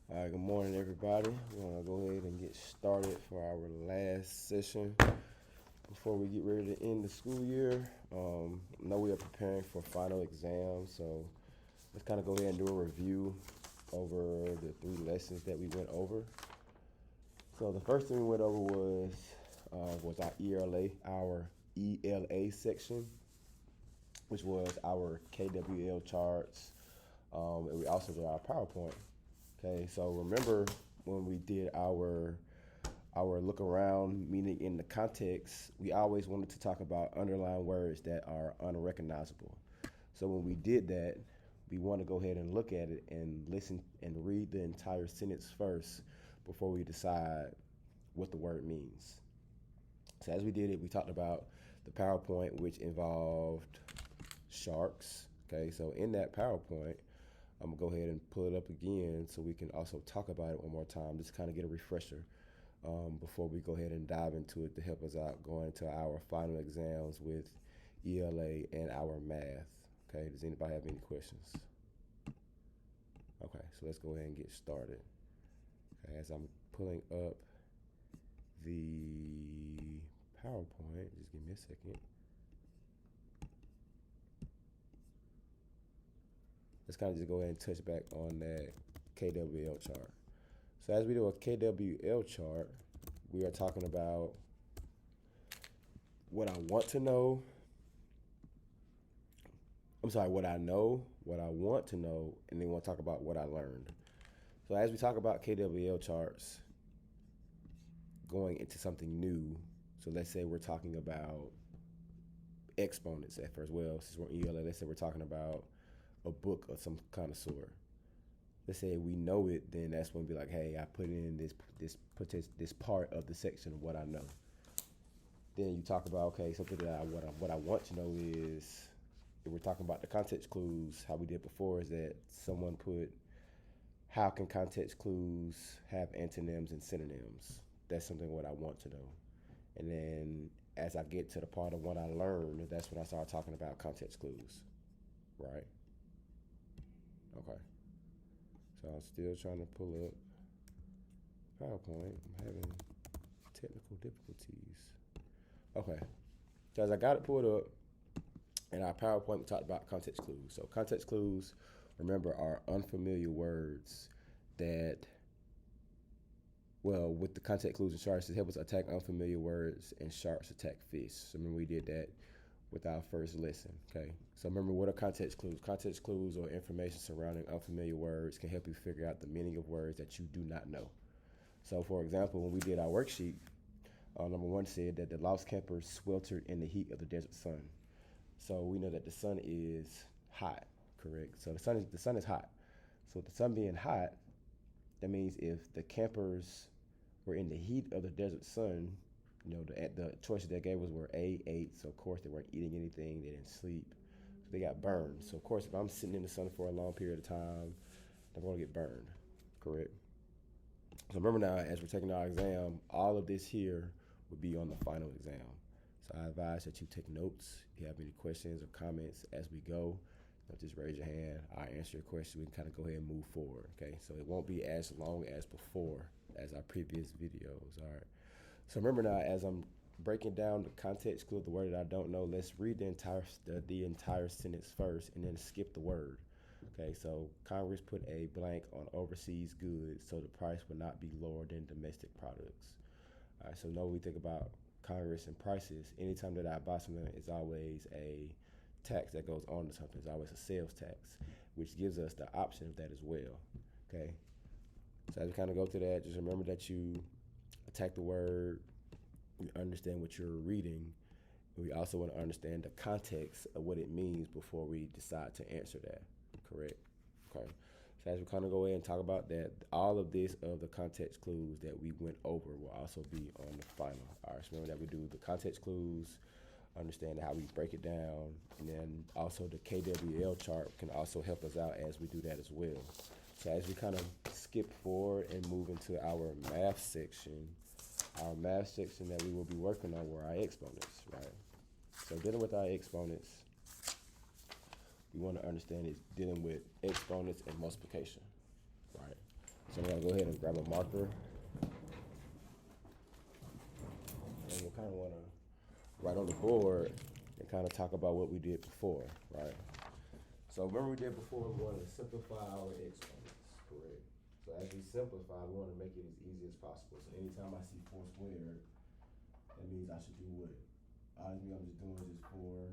All right, good morning, everybody. We're going to go ahead and get started for our last session before we get ready to end the school year. I know we are preparing for final exams, so let's kind of go ahead and do a review over the three lessons that we went over. So the first thing we went over was our ELA section, which was our KWL charts, and we also did our PowerPoint. Okay, so remember when we did our look around, meaning in the context, we always wanted to talk about underlying words that are unrecognizable. So when we did that, we want to go ahead and look at it and listen and read the entire sentence first before we decide what the word means. So as we did it, we talked about the PowerPoint, which involved sharks. Okay, so in that PowerPoint, I'm gonna go ahead and pull it up again so we can also talk about it one more time, just kind of get a refresher before we go ahead and dive into it to help us out going to our final exams with ELA and our math. Okay, does anybody have any questions? Okay, so let's go ahead and get started. Okay, as I'm pulling up the PowerPoint, just give me a second. Let's kind of just go ahead and touch back on that KWL chart. So as we do a KWL chart, we are talking about what I want to know. What I know, what I want to know, and then we'll talk about what I learned. So as we talk about KWL charts, going into something new, so let's say we're talking about exponents at first. Well, since we're in ELA, let's say we're talking about a book of some kind of sort. Let's say we know it, then that's when we be like, hey, I put in this part of the section of what I know. Then you talk about, okay, something that what I want to know is, if we're talking about the context clues, how we did before is that someone put, how can context clues have antonyms and synonyms? That's something what I want to know. And then as I get to the part of what I learned, that's when I start talking about context clues, right? Okay. So I'm still trying to pull up PowerPoint. I'm having technical difficulties. Okay. So as I got it pulled up, in our PowerPoint, we talked about context clues. So context clues, remember, are unfamiliar words that, well, with the context clues and sharks, it helps us attack unfamiliar words and sharks attack fish. So remember we did that with our first lesson, okay? So remember, what are context clues? Context clues or information surrounding unfamiliar words can help you figure out the meaning of words that you do not know. So for example, when we did our worksheet, number one said that the lost campers sweltered in the heat of the desert sun. So we know that the sun is hot, correct? So the sun is hot. So with the sun being hot, that means if the campers were in the heat of the desert sun, the choices they gave us were A, ate. So of course they weren't eating anything, they didn't sleep, so they got burned. So of course if I'm sitting in the sun for a long period of time, I'm gonna get burned, correct? So remember now, as we're taking our exam, all of this here would be on the final exam. So I advise that you take notes. If you have any questions or comments as we go, just raise your hand. I'll answer your question. We can kind of go ahead and move forward, okay? So it won't be as long as before as our previous videos, all right? So remember now, as I'm breaking down the context clue of the word that I don't know, let's read the entire sentence first and then skip the word. Okay, so Congress put a blank on overseas goods so the price would not be lower than domestic products. All right, so know we think about Congress and prices. Anytime that I buy something, it's always a tax that goes on to something. It's always a sales tax, which gives us the option of that as well. Okay, so as we kind of go through that, just remember that you attack the word, you understand what you're reading. We also want to understand the context of what it means before we decide to answer that. Correct? Okay. So as we kind of go ahead and talk about that, all of this of the context clues that we went over will also be on the final. All right, so remember that we do the context clues, understand how we break it down, and then also the KWL chart can also help us out as we do that as well. So as we kind of skip forward and move into our math section that we will be working on were our exponents, right? So dealing with our exponents, we want to understand is dealing with exponents and multiplication, right? So I'm gonna go ahead and grab a marker, and we'll kind of want to write on the board and kind of talk about what we did before, right? So remember we did before, we wanted to simplify our exponents, correct? So as we simplify, we want to make it as easy as possible. So anytime I see 4 squared, that means I should do what? Obviously I'm just doing just 4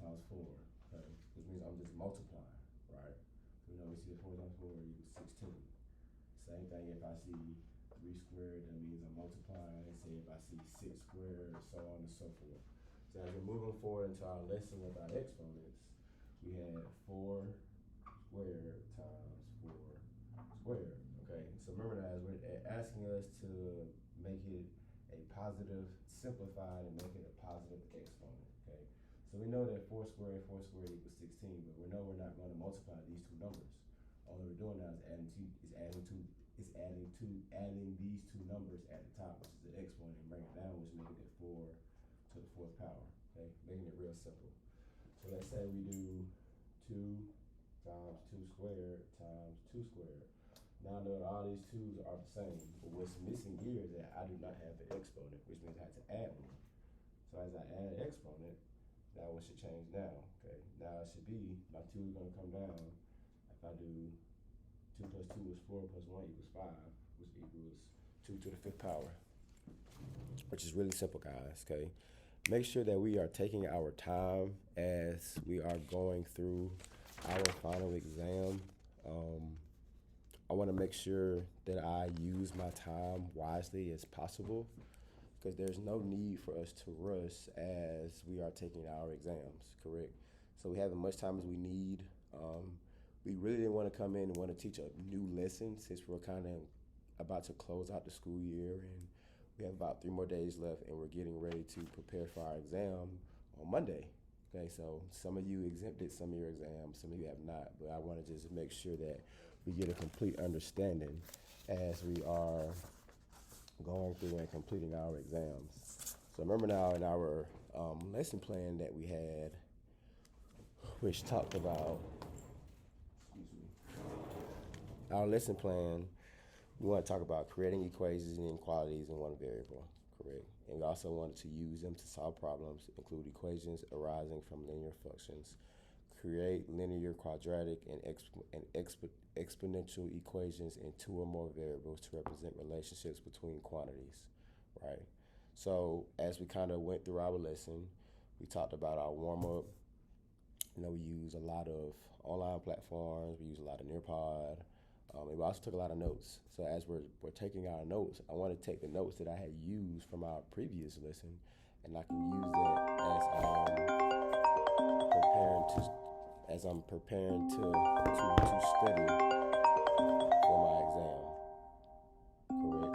times 4, okay? Which means I'm just multiplying, right? So we know we see that 4 times 4 equals 16. Same thing if I see 3 squared, that means I'm multiplying. Say if I see 6 squared, so on and so forth. So as we're moving forward into our lesson with our exponents, we had 4 squared times 4 squared, okay? So remember that as we're asking us to make it a positive, simplified and make it a positive exponent, okay? So we know that 4 squared equals 16, but we know we're not going to multiply these two numbers. All we're doing now is adding these two numbers at the top, which is the exponent, and bring it down, which makes it 4 to the 4th power, okay? Making it real simple. So let's say we do 2 times 2 squared times 2 squared. Now I know that all these 2's are the same, but what's missing here is that I do not have the exponent, which means I have to add one. So as I add an exponent, that one should change now, okay? Now it should be, my 2 is gonna come down. If I do 2 plus 2 is 4 plus 1 equals 5, which equals 2 to the 5th power, which is really simple, guys, okay? Make sure that we are taking our time as we are going through our final exam. I want to make sure that I use my time wisely as possible, because there's no need for us to rush as we are taking our exams, correct? So we have as much time as we need. We really didn't want to come in and want to teach a new lesson, since we're kind of about to close out the school year and we have about 3 more days left, and we're getting ready to prepare for our exam on Monday. Okay, so some of you exempted some of your exams, some of you have not, but I want to just make sure that we get a complete understanding as we are going through and completing our exams. So remember now in our lesson plan that we had, which talked about, our lesson plan, we want to talk about creating equations and inequalities in one variable, correct? And we also wanted to use them to solve problems, include equations arising from linear functions, create linear, quadratic, and exponential equations in 2 or more variables to represent relationships between quantities, right? So as we kind of went through our lesson, we talked about our warm-up. You know, we use a lot of online platforms. We use a lot of Nearpod. We also took a lot of notes. So as we're taking our notes, I want to take the notes that I had used from our previous lesson, and I can use that as I'm preparing to study for my exam. Correct.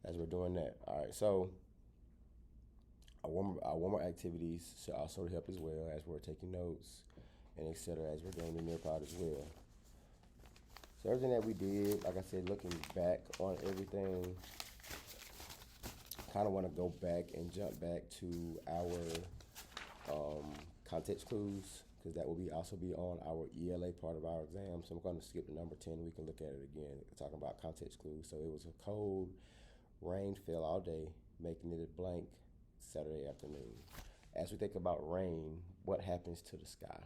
As we're doing that, all right. So our warm-up activities should also help as well as we're taking notes and etc. as we're doing the Nearpod as well. So everything that we did, like I said, looking back on everything, kind of want to go back and jump back to our context clues, because that will also be on our ELA part of our exam. So I'm going to skip to number 10. We can look at it again, talking about context clues. So it was a cold, rain fell all day, making it a blank Saturday afternoon. As we think about rain, what happens to the sky?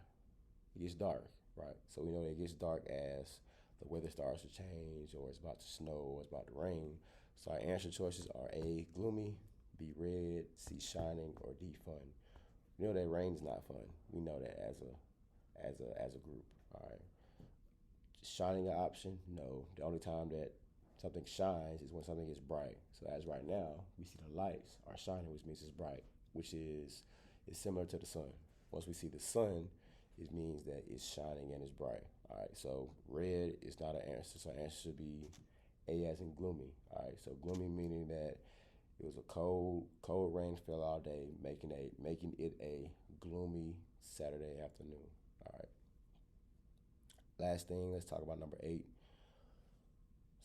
It gets dark, right? So we know that it gets dark as the weather starts to change, or it's about to snow, or it's about to rain. So our answer choices are A, gloomy, B, red, C, shining, or D, fun. We know that rain is not fun. We know that as a group. All right. Shining an option? No. The only time that something shines is when something is bright. So as right now, we see the lights are shining, which means it's bright, which is similar to the sun. Once we see the sun, it means that it's shining and it's bright. All right, so red is not an answer. So answer should be A, as in gloomy. All right, so gloomy meaning that it was a cold rain fell all day, making it a gloomy Saturday afternoon. All right. Last thing, let's talk about number 8.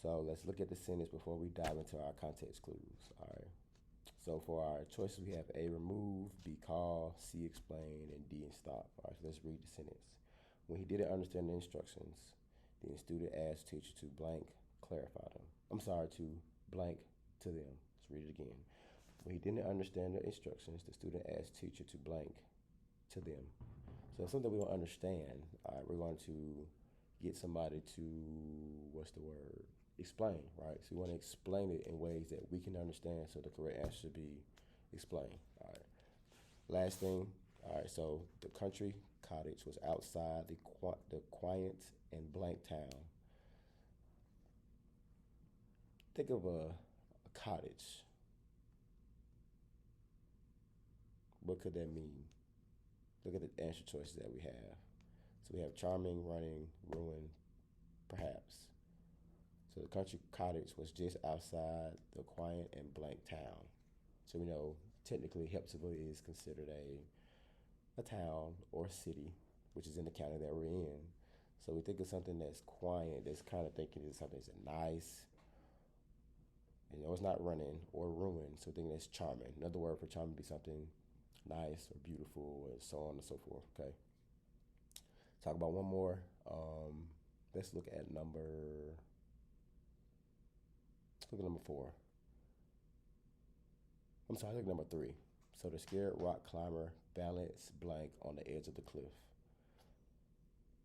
So let's look at the sentence before we dive into our context clues. All right. So for our choices, we have A, remove, B, call, C, explain, and D, stop. All right, so let's read the sentence. When he didn't understand the instructions, the student asked teacher to blank clarify them. I'm sorry, to blank to them. Let's read it again. When he didn't understand the instructions, the student asked teacher to blank to them. So it's something we don't understand. All right, we're going to get somebody to, what's the word? Explain, right? So we want to explain it in ways that we can understand, so the correct answer should be explain. All right. Last thing, all right, so the country cottage was outside the quiet and blank town. Think of a cottage. What could that mean? Look at the answer choices that we have. So we have charming, running, ruin, perhaps. So the country cottage was just outside the quiet and blank town. So we know technically Hepzibah is considered a town or city, which is in the county that we're in. So we think of something that's quiet, that's kind of thinking it's something that's nice. You know, it's not running or ruined, so thinking it's charming. Another word for charming would be something nice or beautiful and so on and so forth, okay? Talk about one more. Let's look at number 4. I'm sorry, look at number 3. So the scared rock climber balanced blank on the edge of the cliff.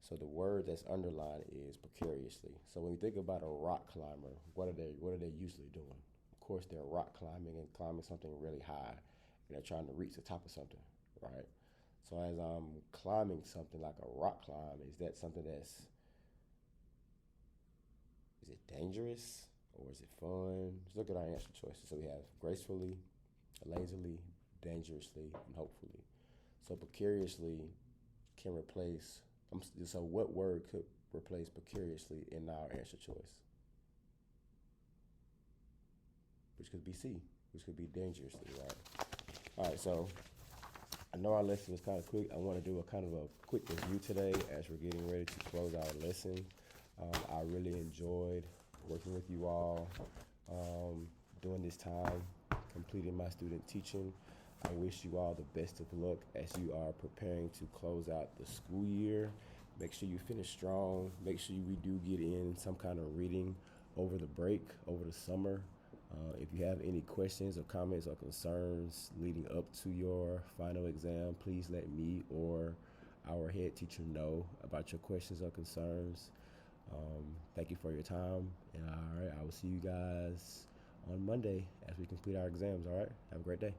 So the word that's underlined is precariously. So when you think about a rock climber, what are they usually doing? Of course, they're rock climbing and climbing something really high, and they're trying to reach the top of something, right? So as I'm climbing something like a rock climb, is that something is it dangerous or is it fun? Just look at our answer choices. So we have gracefully, lazily, dangerously, and hopefully. So precariously can replace, so what word could replace precariously in our answer choice? Which could be C, which could be dangerously, right? All right, so I know our lesson was kind of quick. I want to do a kind of a quick review today as we're getting ready to close our lesson. I really enjoyed working with you all during this time, completing my student teaching. I wish you all the best of luck as you are preparing to close out the school year. Make sure you finish strong. Make sure we do get in some kind of reading over the break, over the summer. If you have any questions or comments or concerns leading up to your final exam, please let me or our head teacher know about your questions or concerns. Thank you for your time. And all right, I will see you guys on Monday as we complete our exams. All right, have a great day.